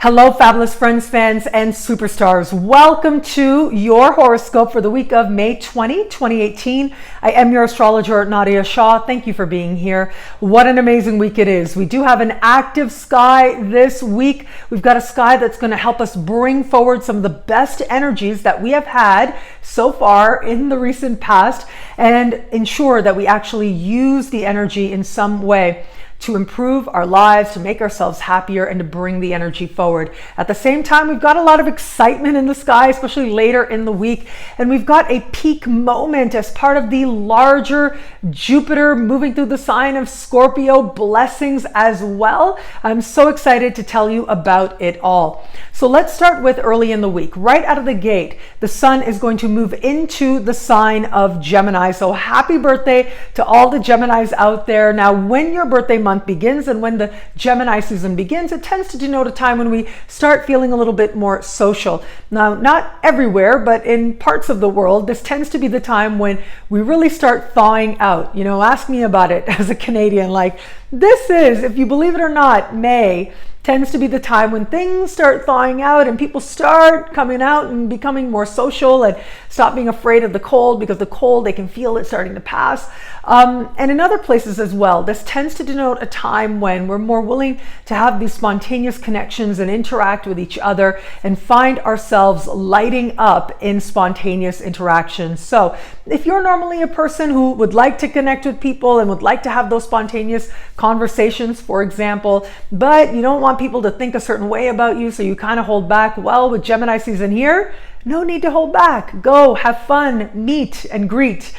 Hello, fabulous friends, fans, and superstars. Welcome to your horoscope for the week of May 20, 2018. I am your astrologer, Nadiya Shah. Thank you for being here. What an amazing week it is. We do have an active sky this week. We've got a sky that's going to help us bring forward some of the best energies that we have had so far in the recent past and ensure that we actually use the energy in some way to improve our lives, to make ourselves happier, and to bring the energy forward. At the same time, we've got a lot of excitement in the sky, especially later in the week, and we've got a peak moment as part of the larger Jupiter moving through the sign of Scorpio blessings as well. I'm so excited to tell you about it all. So let's start with early in the week. Right out of the gate, the sun is going to move into the sign of Gemini. So happy birthday to all the Geminis out there. Now, when your birthday month begins and when the Gemini season begins, it tends to denote a time when we start feeling a little bit more social. Now, not everywhere, but in parts of the world, this tends to be the time when we really start thawing out. You know, ask me about it as a Canadian. Like, this is, if you believe it or not, May tends to be the time when things start thawing out and people start coming out and becoming more social and stop being afraid of the cold, because the cold, they can feel it starting to pass. And in other places as well, this tends to denote a time when we're more willing to have these spontaneous connections and interact with each other and find ourselves lighting up in spontaneous interactions. So if you're normally a person who would like to connect with people and would like to have those spontaneous conversations, for example, but you don't want people to think a certain way about you, so you kind of hold back, well, with Gemini season here, no need to hold back. Go, have fun, meet and greet.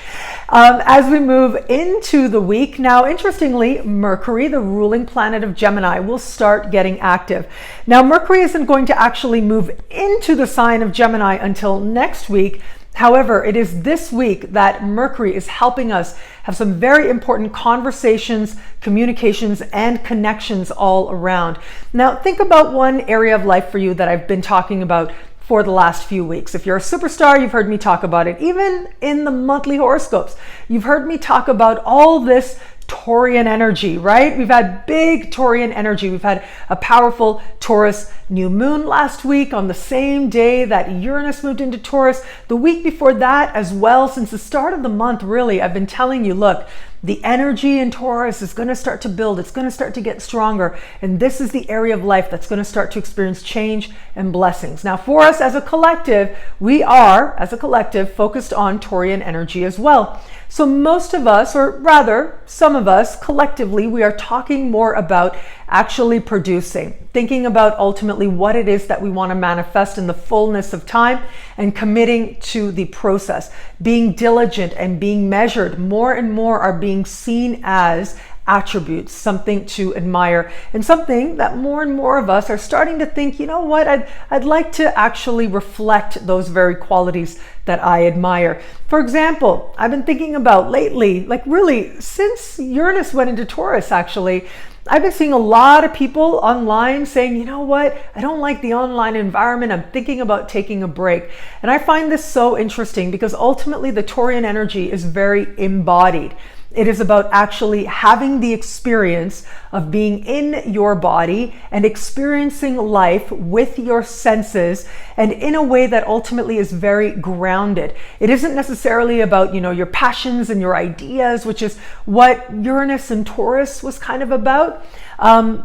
As we move into the week, now interestingly, Mercury, the ruling planet of Gemini, will start getting active. Now, Mercury isn't going to actually move into the sign of Gemini until next week. However, it is this week that Mercury is helping us have some very important conversations, communications, and connections all around. Now, think about one area of life for you that I've been talking about for the last few weeks. If you're a superstar, you've heard me talk about it. Even in the monthly horoscopes, you've heard me talk about all this Taurian energy, right? We've had big Taurian energy. We've had a powerful Taurus new moon last week on the same day that Uranus moved into Taurus. The week before that as well, since the start of the month, really, I've been telling you, look, the energy in Taurus is going to start to build. It's going to start to get stronger. And this is the area of life that's going to start to experience change and blessings. Now, for us as a collective, we are, as a collective, focused on Taurian energy as well. So most of us, or rather some of us collectively, we are talking more about actually producing, thinking about ultimately what it is that we want to manifest in the fullness of time, and committing to the process. Being diligent and being measured more and more are being seen as attributes, something to admire, and something that more and more of us are starting to think, you know what, I'd like to actually reflect those very qualities that I admire. For example, I've been thinking about lately, like really since Uranus went into Taurus, actually, I've been seeing a lot of people online saying, you know what, I don't like the online environment. I'm thinking about taking a break. And I find this so interesting because ultimately the Taurian energy is very embodied. It is about actually having the experience of being in your body and experiencing life with your senses, and in a way that ultimately is very grounded. It isn't necessarily about, you know, your passions and your ideas, which is what Uranus and Taurus was kind of about.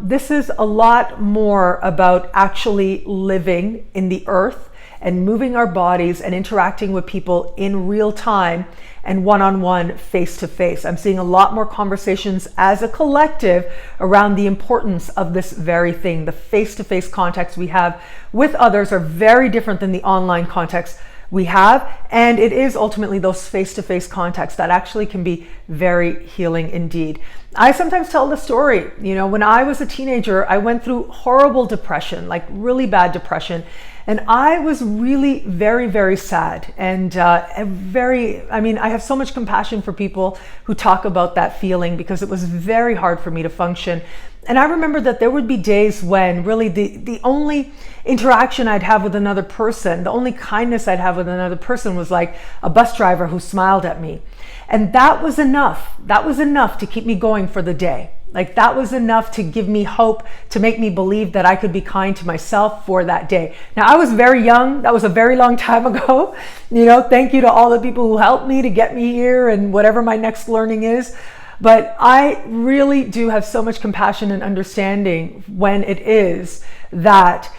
This is a lot more about actually living in the earth and moving our bodies and interacting with people in real time and one-on-one, face-to-face. I'm seeing a lot more conversations as a collective around the importance of this very thing. The face-to-face contacts we have with others are very different than the online contacts we have, and it is ultimately those face-to-face contacts that actually can be very healing indeed. I sometimes tell the story, you know, when I was a teenager, I went through horrible depression, like really bad depression. And I was really very, very sad and I have so much compassion for people who talk about that feeling, because it was very hard for me to function. And I remember that there would be days when really the only interaction I'd have with another person, the only kindness I'd have with another person was like a bus driver who smiled at me. And that was enough. That was enough to keep me going for the day. Like that was enough to give me hope, to make me believe that I could be kind to myself for that day. Now, I was very young. That was a very long time ago. Thank you to all the people who helped me to get me here and whatever my next learning is. But I really do have so much compassion and understanding when it is that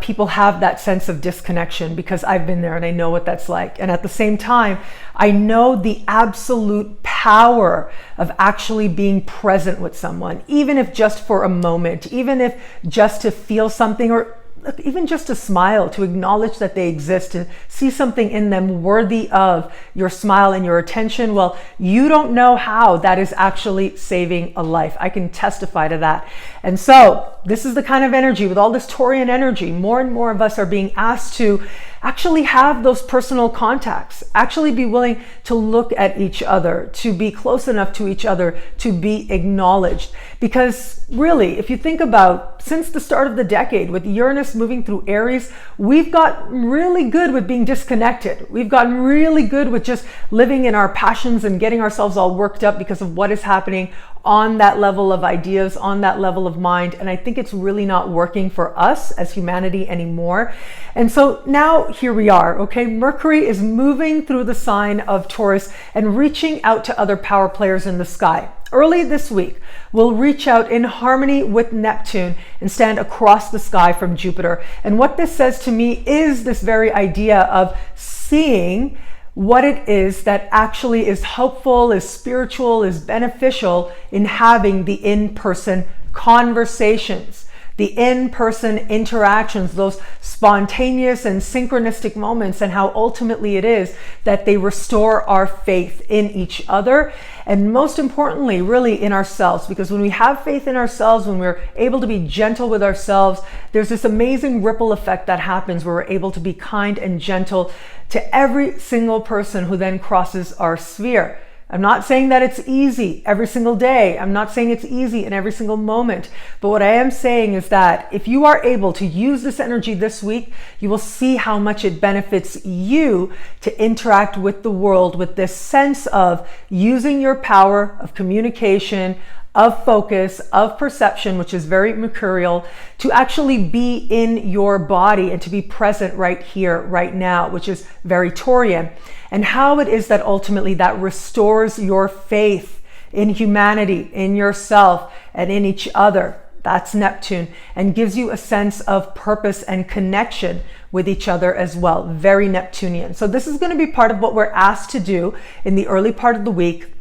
people have that sense of disconnection, because I've been there and I know what that's like. And at the same time, I know the absolute power of actually being present with someone, even if just for a moment, even if just to feel something, or even just to smile, to acknowledge that they exist, to see something in them worthy of your smile and your attention. Well, you don't know how that is actually saving a life. I can testify to that. And so this is the kind of energy, with all this Taurian energy, more and more of us are being asked to actually have those personal contacts, actually be willing to look at each other, to be close enough to each other, to be acknowledged. Because really, if you think about, since the start of the decade, with Uranus moving through Aries, we've gotten really good with being disconnected. We've gotten really good with just living in our passions and getting ourselves all worked up because of what is happening on that level of ideas, on that level of mind. And I think it's really not working for us as humanity anymore. And so now here we are, okay? Mercury is moving through the sign of Taurus and reaching out to other power players in the sky. Early this week, we'll reach out in harmony with Neptune and stand across the sky from Jupiter. And what this says to me is this very idea of seeing what it is that actually is helpful, is spiritual, is beneficial in having the in-person conversations, the in-person interactions, those spontaneous and synchronistic moments, and how ultimately it is that they restore our faith in each other, and most importantly, really in ourselves. Because when we have faith in ourselves, when we're able to be gentle with ourselves, there's this amazing ripple effect that happens where we're able to be kind and gentle to every single person who then crosses our sphere. I'm not saying that it's easy every single day. I'm not saying it's easy in every single moment. But what I am saying is that if you are able to use this energy this week, you will see how much it benefits you to interact with the world with this sense of using your power of communication, of focus, of perception, which is very mercurial, to actually be in your body and to be present right here, right now, which is very Taurian. And how it is that ultimately that restores your faith in humanity, in yourself, and in each other. That's Neptune, and gives you a sense of purpose and connection with each other as well. Very Neptunian. So this is going to be part of what we're asked to do in the early part of the week.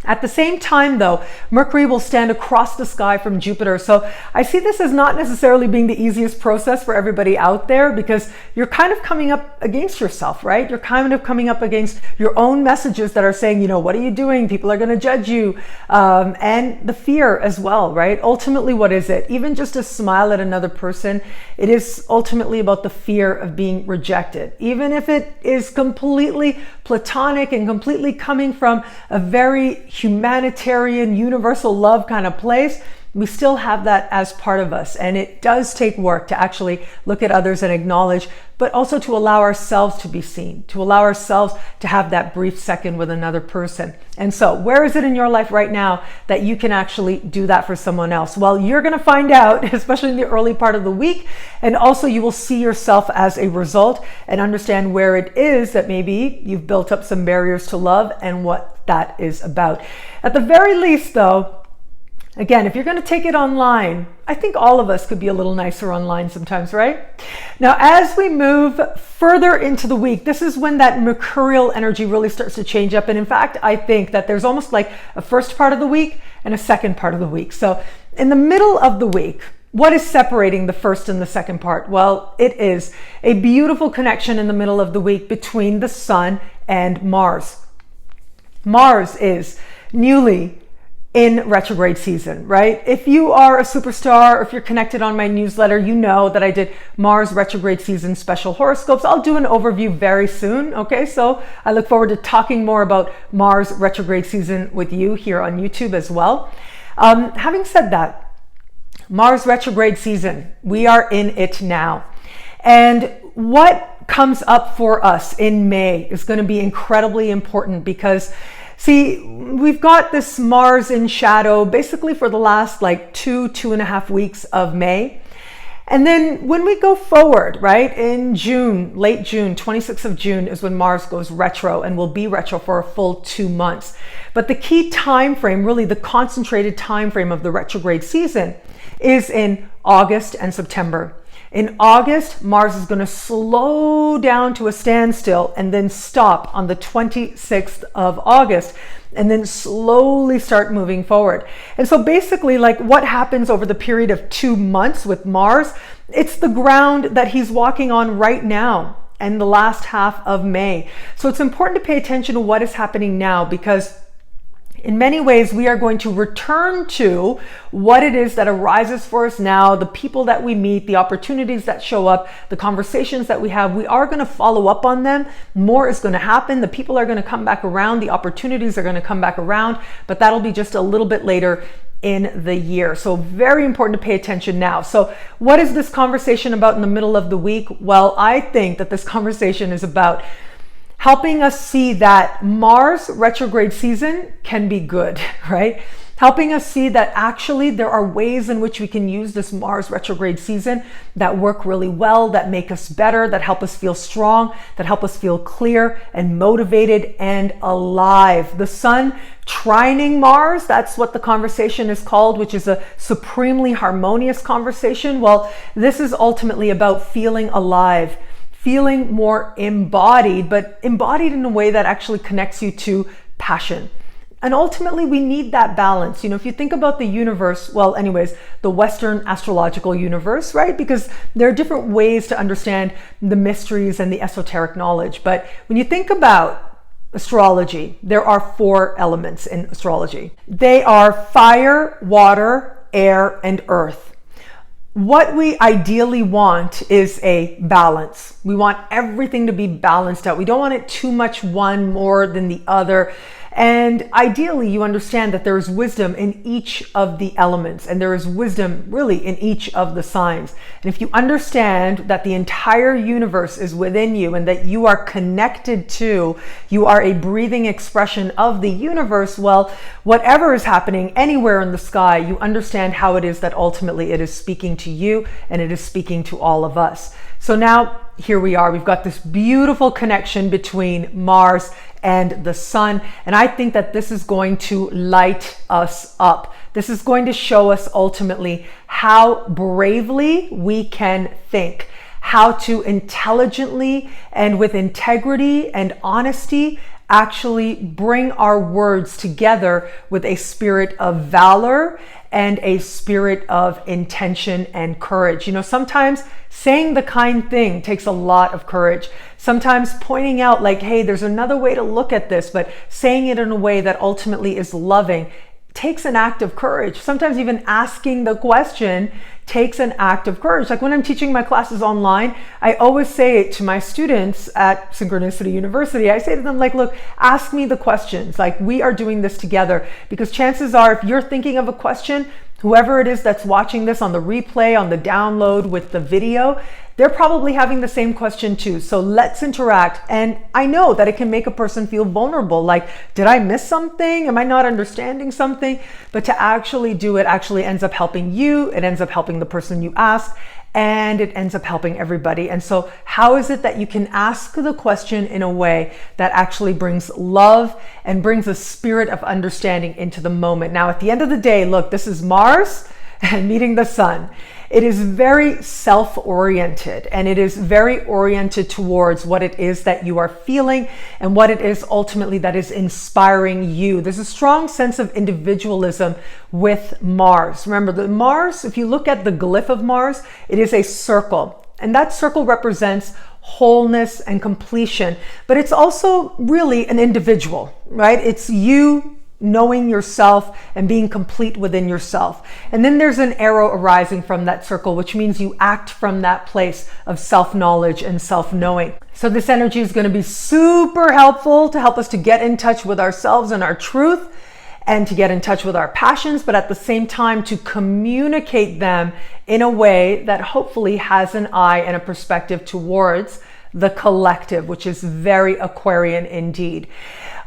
At the same time, though, Mercury will stand across the sky from Jupiter. So I see this as not necessarily being the easiest process for everybody out there, because you're kind of coming up against yourself, right? You're kind of coming up against your own messages that are saying, what are you doing? People are going to judge you. And the fear as well, right? Ultimately, what is it? Even just to smile at another person, it is ultimately about the fear of being rejected. Even if it is completely platonic and completely coming from a very humanitarian, universal love kind of place, we still have that as part of us. And it does take work to actually look at others and acknowledge, but also to allow ourselves to be seen, to allow ourselves to have that brief second with another person. And so where is it in your life right now that you can actually do that for someone else? Well, you're going to find out, especially in the early part of the week. And also you will see yourself as a result and understand where it is that maybe you've built up some barriers to love and what that is about. At the very least, though, again, if you're going to take it online, I think all of us could be a little nicer online sometimes, right? Now, as we move further into the week, this is when that mercurial energy really starts to change up. And in fact, I think that there's almost like a first part of the week and a second part of the week. So in the middle of the week, what is separating the first and the second part? Well, it is a beautiful connection in the middle of the week between the Sun and Mars. Mars is newly in retrograde season, right? If you are a superstar, or if you're connected on my newsletter, you know that I did Mars retrograde season special horoscopes. I'll do an overview very soon, okay? So I look forward to talking more about Mars retrograde season with you here on YouTube as well. Having said that, Mars retrograde season, we are in it now. And what comes up for us in May is going to be incredibly important, because See, we've got this Mars in shadow basically for the last like 2.5 weeks of May. And then when we go forward, right, in June, late June, 26th of June is when Mars goes retro and will be retro for a full 2 months. But the key time frame, really the concentrated time frame of the retrograde season, is in August and September. In August, Mars is going to slow down to a standstill and then stop on the 26th of August and then slowly start moving forward. And so basically, like what happens over the period of 2 months with Mars, it's the ground that he's walking on right now and the last half of May. So it's important to pay attention to what is happening now, because in many ways, we are going to return to what it is that arises for us now, the people that we meet, the opportunities that show up, the conversations that we have. We are going to follow up on them. More is going to happen. The people are going to come back around. The opportunities are going to come back around, but that'll be just a little bit later in the year. So very important to pay attention now. So what is this conversation about in the middle of the week? Well, I think that this conversation is about helping us see that Mars retrograde season can be good, right? Helping us see that actually there are ways in which we can use this Mars retrograde season that work really well, that make us better, that help us feel strong, that help us feel clear and motivated and alive. The sun trining Mars, that's what the conversation is called, which is a supremely harmonious conversation. Well, this is ultimately about feeling alive, feeling more embodied, but embodied in a way that actually connects you to passion. And ultimately, we need that balance. You know, if you think about the universe, well, anyways, the Western astrological universe, right? Because there are different ways to understand the mysteries and the esoteric knowledge. But when you think about astrology, there are 4 elements in astrology. They are fire, water, air, and earth. What we ideally want is a balance. We want everything to be balanced out. We don't want it too much one more than the other. And ideally, you understand that there is wisdom in each of the elements, and there is wisdom really in each of the signs. And if you understand that the entire universe is within you and that you are connected to, you are a breathing expression of the universe, well, whatever is happening anywhere in the sky, you understand how it is that ultimately it is speaking to you and it is speaking to all of us. So now here we are. We've got this beautiful connection between Mars and the sun. And I think that this is going to light us up. This is going to show us ultimately how bravely we can think, how to intelligently and with integrity and honesty actually bring our words together with a spirit of valor and a spirit of intention and courage. You know, sometimes saying the kind thing takes a lot of courage. Sometimes pointing out like, hey, there's another way to look at this, but saying it in a way that ultimately is loving takes an act of courage. Sometimes even asking the question takes an act of courage. Like when I'm teaching my classes online, I always say to my students at Synchronicity University, I say to them like, look, ask me the questions. Like we are doing this together, because chances are if you're thinking of a question, whoever it is that's watching this on the replay, on the download with the video, they're probably having the same question too. So let's interact. And I know that it can make a person feel vulnerable. Like, did I miss something? Am I not understanding something? But to actually do it actually ends up helping you. It ends up helping the person you ask, and it ends up helping everybody. And so how is it that you can ask the question in a way that actually brings love and brings a spirit of understanding into the moment? Now, at the end of the day, look, this is Mars and meeting the sun. It is very self-oriented, and it is very oriented towards what it is that you are feeling and what it is ultimately that is inspiring you. There's a strong sense of individualism with Mars. Remember, the Mars, if you look at the glyph of Mars, it is a circle, and that circle represents wholeness and completion, but it's also really an individual, right? It's you knowing yourself and being complete within yourself. And then there's an arrow arising from that circle, which means you act from that place of self-knowledge and self-knowing. So this energy is going to be super helpful to help us to get in touch with ourselves and our truth, and to get in touch with our passions, but at the same time to communicate them in a way that hopefully has an eye and a perspective towards the collective, which is very Aquarian indeed.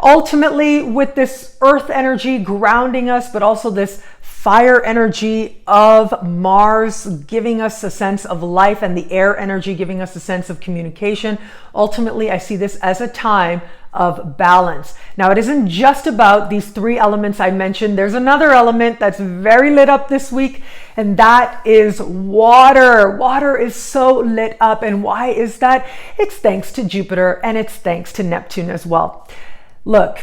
Ultimately, with this earth energy grounding us, but also this fire energy of Mars giving us a sense of life, and the air energy giving us a sense of communication. Ultimately, I see this as a time of balance. Now, it isn't just about these three elements I mentioned. There's another element that's very lit up this week, and that is water. Water is so lit up. And why is that? It's thanks to Jupiter, and it's thanks to Neptune as well. Look,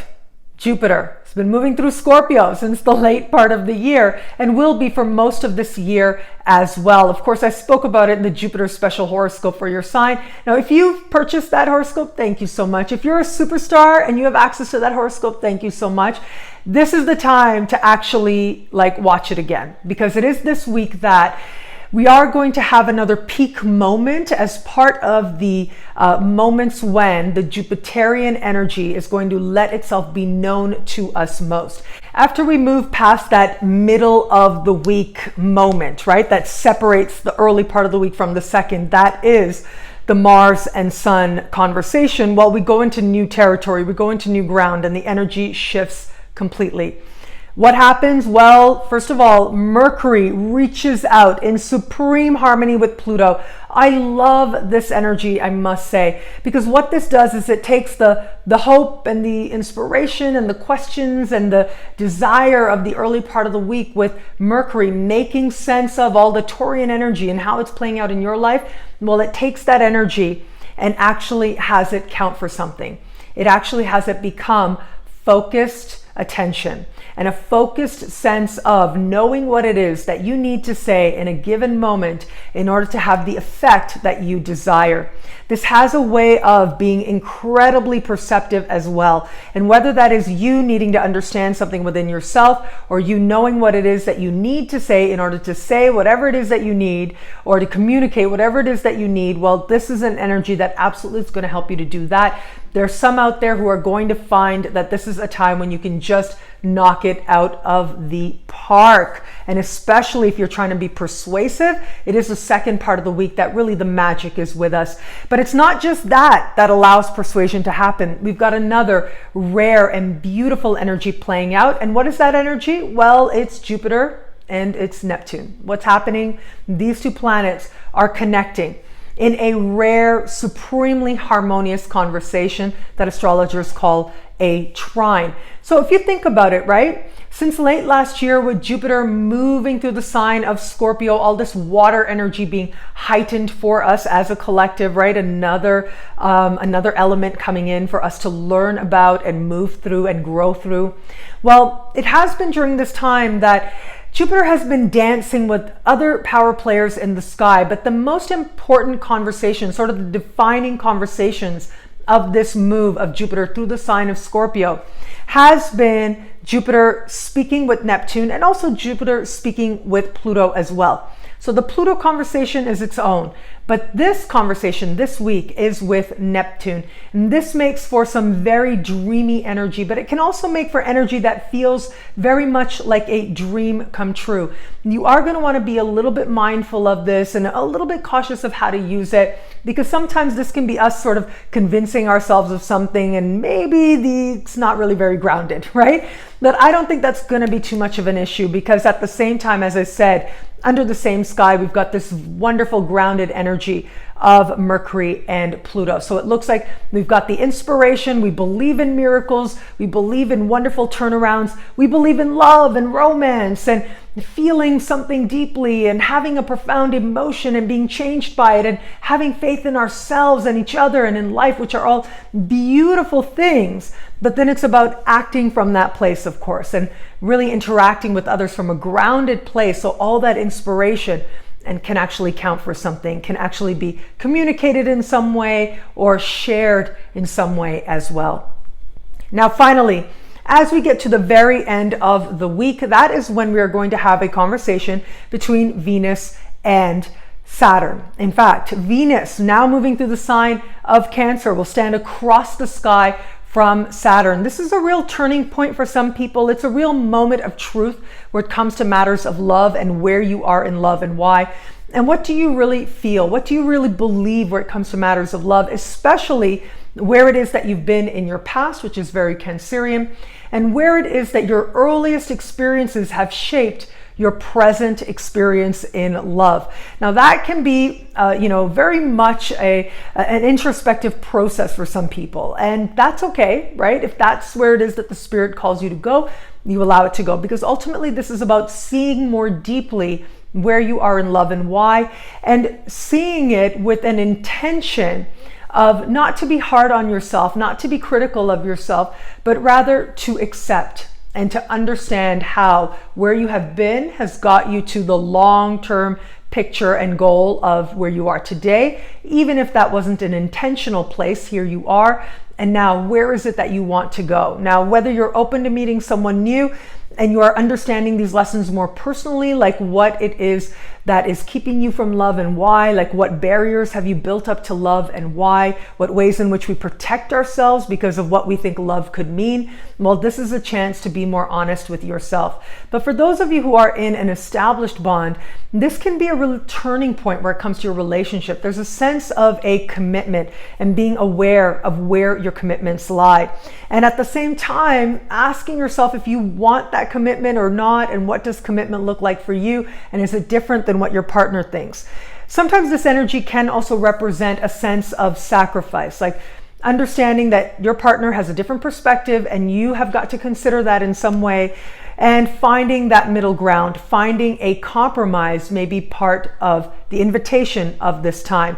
Jupiter has been moving through Scorpio since the late part of the year, and will be for most of this year as well. Of course, I spoke about it in the Jupiter special horoscope for your sign. Now, if you've purchased that horoscope, thank you so much. If you're a superstar and you have access to that horoscope, thank you so much. This is the time to actually watch it again, because it is this week that we are going to have another peak moment as part of the moments when the Jupiterian energy is going to let itself be known to us most. After we move past that middle of the week moment, right, that separates the early part of the week from the second, that is the Mars and Sun conversation. Well, we go into new territory, we go into new ground, and the energy shifts completely. What happens? Well, first of all, Mercury reaches out in supreme harmony with Pluto. I love this energy, I must say, because what this does is it takes the hope and the inspiration and the questions and the desire of the early part of the week, with Mercury making sense of all the Taurian energy and how it's playing out in your life. Well, it takes that energy and actually has it count for something. It actually has it become focused attention and a focused sense of knowing what it is that you need to say in a given moment in order to have the effect that you desire. This has a way of being incredibly perceptive as well. And whether that is you needing to understand something within yourself, or you knowing what it is that you need to say in order to say whatever it is that you need, or to communicate whatever it is that you need, well, this is an energy that absolutely is going to help you to do that. There's some out there who are going to find that this is a time when you can just knock it out of the park. And especially if you're trying to be persuasive, it is the second part of the week that really the magic is with us. But it's not just that allows persuasion to happen. We've got another rare and beautiful energy playing out. And what is that energy? Well, it's Jupiter and it's Neptune. What's happening? These two planets are connecting in a rare, supremely harmonious conversation that astrologers call a trine. So if you think about it, right? Since late last year, with Jupiter moving through the sign of Scorpio, all this water energy being heightened for us as a collective, right? Another element coming in for us to learn about and move through and grow through. Well, it has been during this time that Jupiter has been dancing with other power players in the sky, but the most important conversation, sort of the defining conversations of this move of Jupiter through the sign of Scorpio, has been Jupiter speaking with Neptune, and also Jupiter speaking with Pluto as well. So the Pluto conversation is its own, but this conversation this week is with Neptune. And this makes for some very dreamy energy, but it can also make for energy that feels very much like a dream come true. You are going to want to be a little bit mindful of this and a little bit cautious of how to use it, because sometimes this can be us sort of convincing ourselves of something and maybe it's not really very grounded, right? But I don't think that's going to be too much of an issue, because at the same time, as I said, under the same sky, we've got this wonderful grounded energy of Mercury and Pluto. So it looks like we've got the inspiration. We believe in miracles. We believe in wonderful turnarounds. We believe in love and romance and feeling something deeply and having a profound emotion and being changed by it and having faith in ourselves and each other and in life, which are all beautiful things. But then it's about acting from that place, of course, and really interacting with others from a grounded place. So all that inspiration and can actually count for something, can actually be communicated in some way or shared in some way as well. Now, finally, as we get to the very end of the week, that is when we are going to have a conversation between Venus and Saturn. In fact, Venus, now moving through the sign of Cancer, will stand across the sky from Saturn. This is a real turning point for some people. It's a real moment of truth where it comes to matters of love and where you are in love and why. And what do you really feel? What do you really believe where it comes to matters of love, especially where it is that you've been in your past, which is very Cancerian, and where it is that your earliest experiences have shaped your present experience in love. Now that can be, very much an introspective process for some people, and that's okay, right? If that's where it is that the spirit calls you to go, you allow it to go, because ultimately this is about seeing more deeply where you are in love and why, and seeing it with an intention of not to be hard on yourself, not to be critical of yourself, but rather to accept and to understand how where you have been has got you to the long-term picture and goal of where you are today. Even if that wasn't an intentional place, here you are. And now where is it that you want to go? Now, whether you're open to meeting someone new and you are understanding these lessons more personally, like what it is that is keeping you from love and why, like what barriers have you built up to love and why, what ways in which we protect ourselves because of what we think love could mean, well, this is a chance to be more honest with yourself. But for those of you who are in an established bond, this can be a real turning point where it comes to your relationship. There's a sense of a commitment and being aware of where your commitments lie. And at the same time, asking yourself if you want that commitment or not, and what does commitment look like for you, and is it different than what your partner thinks? Sometimes this energy can also represent a sense of sacrifice, like understanding that your partner has a different perspective and you have got to consider that in some way, and finding that middle ground, finding a compromise may be part of the invitation of this time.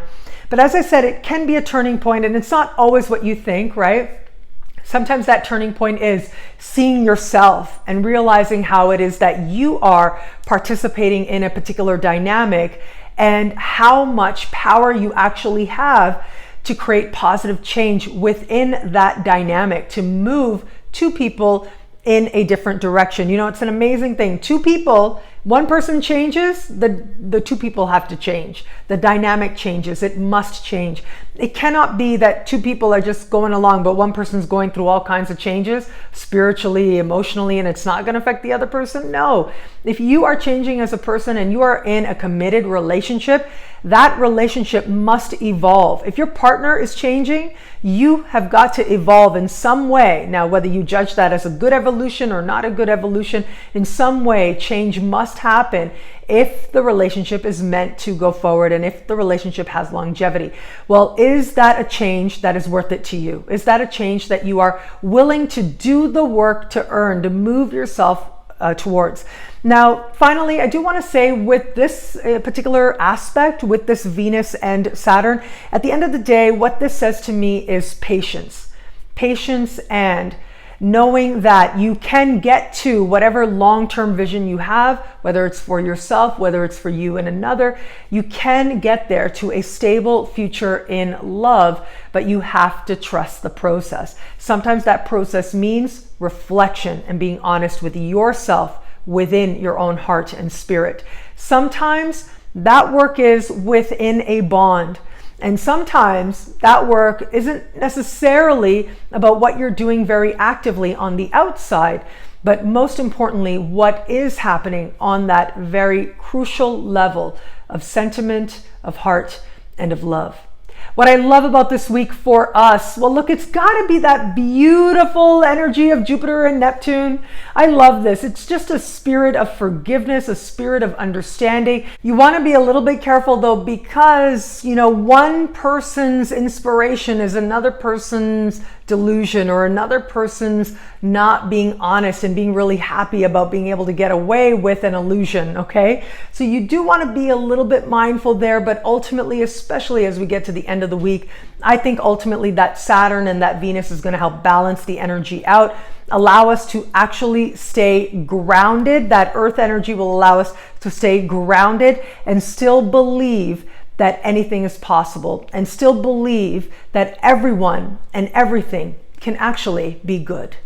But as I said, it can be a turning point, and it's not always what you think, right? Sometimes that turning point is seeing yourself and realizing how it is that you are participating in a particular dynamic and how much power you actually have to create positive change within that dynamic, to move two people in a different direction. You know, it's an amazing thing. Two people, one person changes, the two people have to change. The dynamic changes. It must change. It cannot be that two people are just going along, but one person's going through all kinds of changes spiritually, emotionally, and it's not going to affect the other person. No. If you are changing as a person and you are in a committed relationship, that relationship must evolve. If your partner is changing, you have got to evolve in some way. Now, whether you judge that as a good evolution or not a good evolution, in some way, change must happen if the relationship is meant to go forward and if the relationship has longevity. Well, is that a change that is worth it to you? Is that a change that you are willing to do the work to earn, to move yourself towards? Now, finally, I do want to say with this particular aspect, with this Venus and Saturn, at the end of the day, what this says to me is patience. Patience and knowing that you can get to whatever long-term vision you have, whether it's for yourself, whether it's for you and another, you can get there to a stable future in love, but you have to trust the process. Sometimes that process means reflection and being honest with yourself within your own heart and spirit. Sometimes that work is within a bond. And sometimes that work isn't necessarily about what you're doing very actively on the outside, but most importantly, what is happening on that very crucial level of sentiment, of heart, and of love. What I love about this week for us, well, look, it's got to be that beautiful energy of Jupiter and Neptune. I love this. It's just a spirit of forgiveness, a spirit of understanding. You want to be a little bit careful though, because, one person's inspiration is another person's delusion, or another person's not being honest and being really happy about being able to get away with an illusion, okay? So you do want to be a little bit mindful there, but ultimately, especially as we get to the end of the week, I think ultimately that Saturn and that Venus is going to help balance the energy out, allow us to actually stay grounded. That Earth energy will allow us to stay grounded and still believe that anything is possible, and still believe that everyone and everything can actually be good.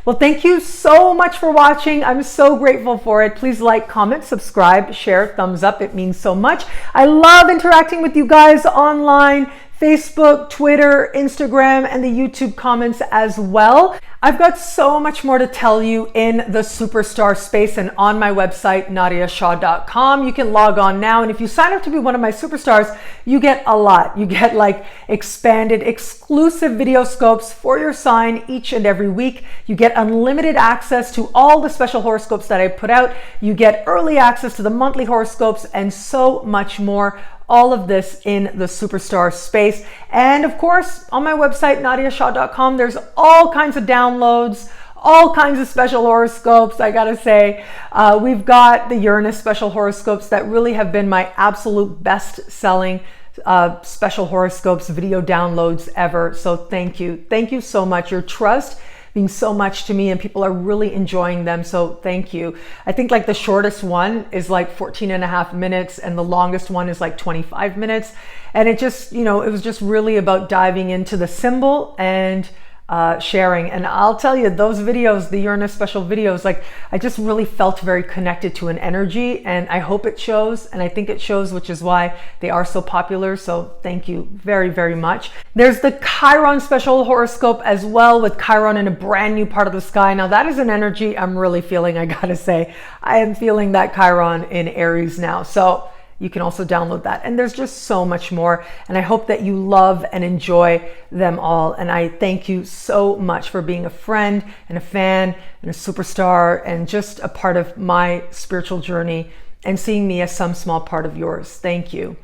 Well, thank you so much for watching. I'm so grateful for it. Please like, comment, subscribe, share, thumbs up. It means so much. I love interacting with you guys online, Facebook, Twitter, Instagram, and the YouTube comments as well. I've got so much more to tell you in the superstar space and on my website, nadiyashah.com. You can log on now. And if you sign up to be one of my superstars, you get a lot. You get like expanded exclusive video scopes for your sign each and every week. You get unlimited access to all the special horoscopes that I put out. You get early access to the monthly horoscopes and so much more. All of this in the superstar space. And of course, on my website, nadiyashah.com, there's all kinds of downloads, all kinds of special horoscopes. I gotta say, we've got the Uranus special horoscopes that really have been my absolute best selling special horoscopes video downloads ever. So thank you. Thank you so much. Your trust means so much to me, and people are really enjoying them. So thank you. I think like the shortest one is like 14 and a half minutes and the longest one is like 25 minutes. And it just, you know, it was just really about diving into the symbol and sharing. And I'll tell you, those videos, the Uranus special videos, like I just really felt very connected to an energy, and I hope it shows, and I think it shows, which is why they are so popular. So thank you very, very much. There's the Chiron special horoscope as well, with Chiron in a brand new part of the sky. Now that is an energy I'm really feeling, I gotta say. I am feeling that Chiron in Aries now. So you can also download that. And there's just so much more. And I hope that you love and enjoy them all. And I thank you so much for being a friend and a fan and a superstar and just a part of my spiritual journey and seeing me as some small part of yours. Thank you.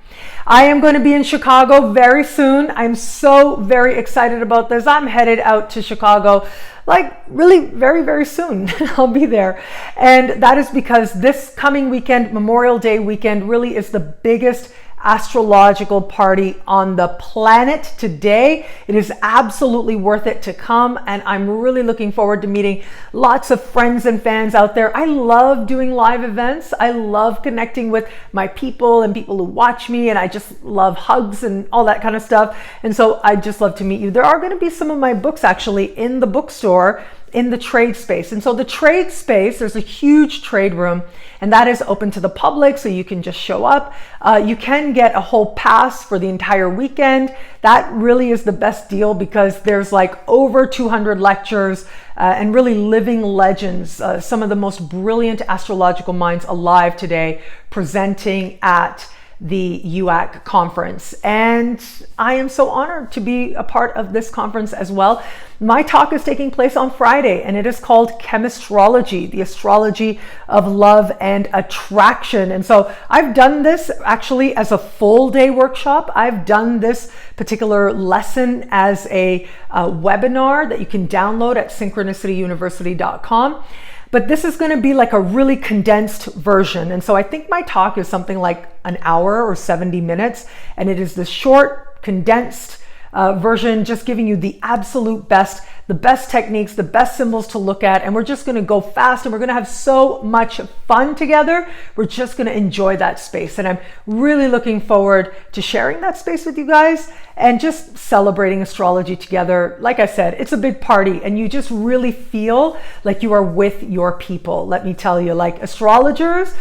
I am going to be in Chicago very soon. I'm so very excited about this. I'm headed out to Chicago like really very, very soon. I'll be there. And that is because this coming weekend, Memorial Day weekend, really is the biggest astrological party on the planet today. It is absolutely worth it to come, and I'm really looking forward to meeting lots of friends and fans out there. I love doing live events. I love connecting with my people and people who watch me, and I just love hugs and all that kind of stuff. And so I just love to meet you. There are going to be some of my books actually in the bookstore in the trade space. And so the trade space, there's a huge trade room, and that is open to the public, so you can just show up. You can get a whole pass for the entire weekend. That really is the best deal because there's like over 200 lectures and really living legends, some of the most brilliant astrological minds alive today presenting at the UAC conference. And I am so honored to be a part of this conference as well. My talk is taking place on Friday, and it is called Chemistrology, the astrology of love and attraction. And so I've done this actually as a full day workshop. I've done this particular lesson as a webinar that you can download at synchronicityuniversity.com. But this is going to be like a really condensed version. And so I think my talk is something like an hour or 70 minutes. And it is the short, condensed version, just giving you the absolute best, the best techniques, the best symbols to look at. And we're just going to go fast, and we're going to have so much fun together. We're just going to enjoy that space. And I'm really looking forward to sharing that space with you guys and just celebrating astrology together. Like I said, it's a big party, and you just really feel like you are with your people. Let me tell you, like astrologers,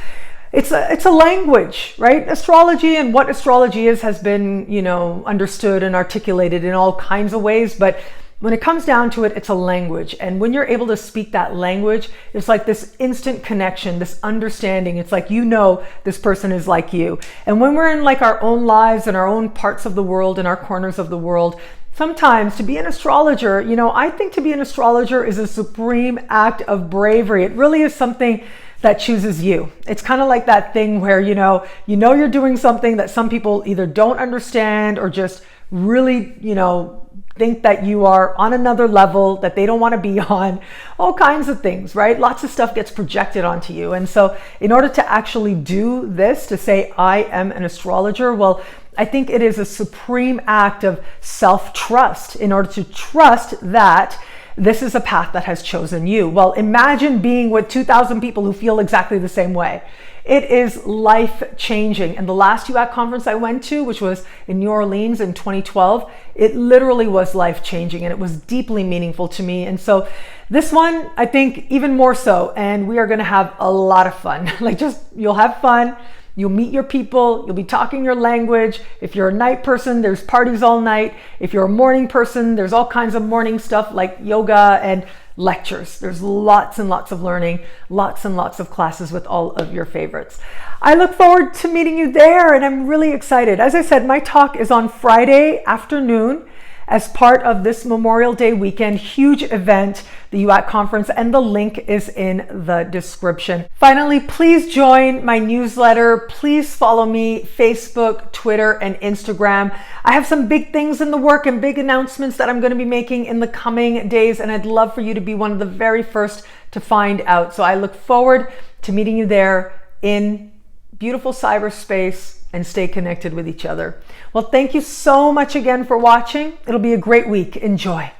it's a language, right? Astrology and what astrology is has been, you know, understood and articulated in all kinds of ways. But when it comes down to it, it's a language. And when you're able to speak that language, it's like this instant connection, this understanding. It's like, you know, this person is like you. And when we're in like our own lives and our own parts of the world and our corners of the world, sometimes to be an astrologer, you know, I think to be an astrologer is a supreme act of bravery. It really is something that chooses you. It's kind of like that thing where, you know you're doing something that some people either don't understand or just really, you know, think that you are on another level that they don't want to be on, all kinds of things, right? Lots of stuff gets projected onto you. And so in order to actually do this, to say, I am an astrologer, well, I think it is a supreme act of self-trust in order to trust that this is a path that has chosen you. Well, imagine being with 2,000 people who feel exactly the same way. It is life-changing. And the last UAC conference I went to, which was in New Orleans in 2012, it literally was life-changing, and it was deeply meaningful to me. And so this one, I think even more so, and we are gonna have a lot of fun. Like, just, you'll have fun. You'll meet your people, you'll be talking your language. If you're a night person, there's parties all night. If you're a morning person, there's all kinds of morning stuff like yoga and lectures. There's lots and lots of learning, lots and lots of classes with all of your favorites. I look forward to meeting you there, and I'm really excited. As I said, my talk is on Friday afternoon as part of this Memorial Day weekend huge event, the UAC conference, and the link is in the description. Finally, please join my newsletter. Please follow me, Facebook, Twitter, and Instagram. I have some big things in the work and big announcements that I'm going to be making in the coming days, and I'd love for you to be one of the very first to find out. So I look forward to meeting you there in beautiful cyberspace, and stay connected with each other. Well, thank you so much again for watching. It'll be a great week. Enjoy.